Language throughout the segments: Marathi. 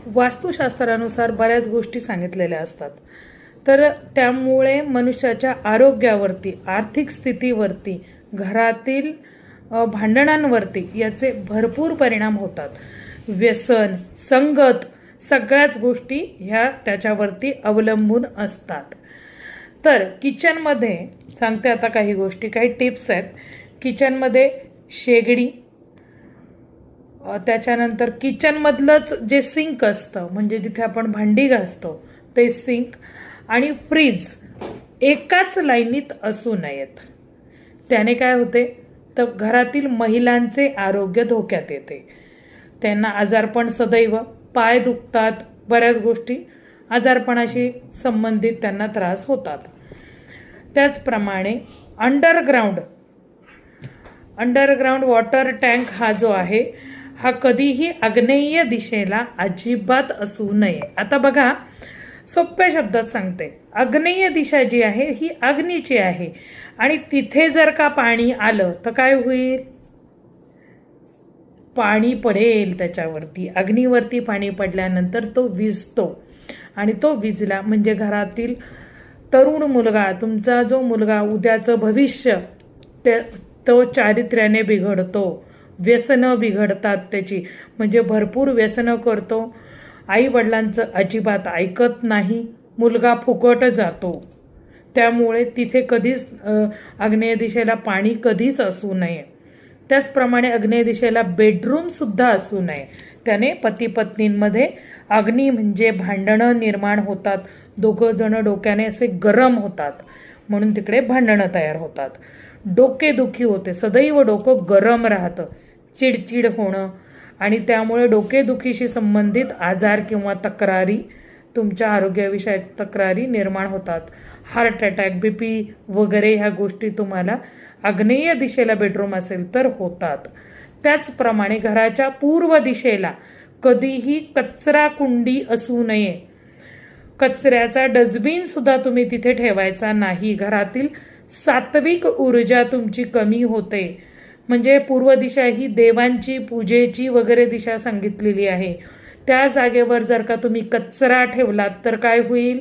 वास्तुशास्त्रानुसार बऱ्याच गोष्टी सांगितलेल्या असतात, तर त्यामुळे मनुष्याच्या आरोग्यावरती, आर्थिक स्थितीवरती, घरातील भांडणांवरती याचे भरपूर परिणाम होतात. व्यसन, संगत, सगळ्याच गोष्टी ह्या त्याच्यावरती अवलंबून असतात. तर किचनमध्ये सांगते आता काही गोष्टी, काही टिप्स आहेत. किचनमध्ये शेगडी, त्याच्यानंतर किचनमधलंच जे सिंक असतं, म्हणजे जिथे आपण भांडी घासतो ते सिंक, आणि फ्रीज एकाच लाईनीत असू नयेत. त्याने काय होते, तर घरातील महिलांचे आरोग्य धोक्यात येते. त्यांना आजारपण सदैव, पाय दुखतात, बऱ्याच गोष्टी आजारपणाशी संबंधित त्यांना त्रास होतात. त्याचप्रमाणे अंडरग्राऊंड वॉटर टँक हा जो आहे, हा कधीही आग्नेय दिशेला अजिबात असू नये. आता बघा, सोप्या शब्दात सांगते, आग्नेय दिशा जी आहे ही अग्नीची आहे, आणि तिथे जर का पाणी आलं तर काय होईल? पाणी पडेल त्याच्यावरती. अग्नीवरती पाणी पडल्यानंतर तो विझतो, आणि तो विझला म्हणजे घरातील तरुण मुलगा, तुमचा जो मुलगा, उद्याचं भविष्य तो चारित्र्याने बिघडतो. व्यसनं बिघडतात त्याची, म्हणजे भरपूर व्यसनं करतो. आई वडिलांचं अजिबात ऐकत नाही, मुलगा फुकट जातो. त्यामुळे तिथे कधीच आग्नेय दिशेला पाणी कधीच असू नये. त्याचप्रमाणे आग्नेय दिशेला बेडरूम सुद्धा असू नये. त्याने पती पत्नींमध्ये अग्नी म्हणजे भांडणं निर्माण होतात. दोघं जण डोक्याने असे गरम होतात, म्हणून तिकडे भांडणं तयार होतात. डोकेदुखी होते, सदैव डोकं गरम राहतं, चिडचिड होणं, आणि त्यामुळे डोकेदुखीशी संबंधित आजार किंवा तक्रारी, तुमच्या आरोग्याविषयक तक्रारी निर्माण होतात. हार्ट अटॅक, BP वगैरे ह्या गोष्टी तुम्हाला आग्नेय दिशेला बेडरूम असेल तर होतात. त्याचप्रमाणे घराच्या पूर्व दिशेला कधीही कचरा कुंडी असू नये. कचऱ्याचा डस्टबिन सुद्धा तुम्ही तिथे ठेवायचा नाही. घरातील सात्विक ऊर्जा तुमची कमी होते. म्हणजे पूर्व दिशा ही देवांची, पूजेची वगैरे दिशा सांगितलेली आहे. त्या जागेवर जर का तुम्ही कचरा ठेवलात तर काय होईल?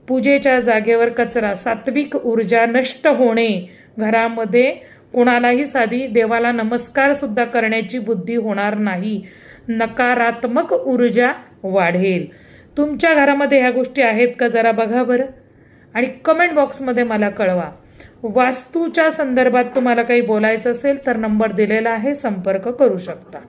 पूजेच्या जागेवर कचरा, सात्विक ऊर्जा नष्ट होणे, घरामध्ये कोणालाही साधी देवाला नमस्कार सुद्धा करण्याची बुद्धी होणार नाही. नकारात्मक ऊर्जा वाढेल. तुमच्या घरामध्ये ह्या गोष्टी आहेत का जरा बघा बरं, आणि कमेंट बॉक्समध्ये मला कळवा. वास्तूच्या संदर्भात तुम्हाला काही बोलायचं असेल तर नंबर दिलेला आहे, संपर्क करू शकता.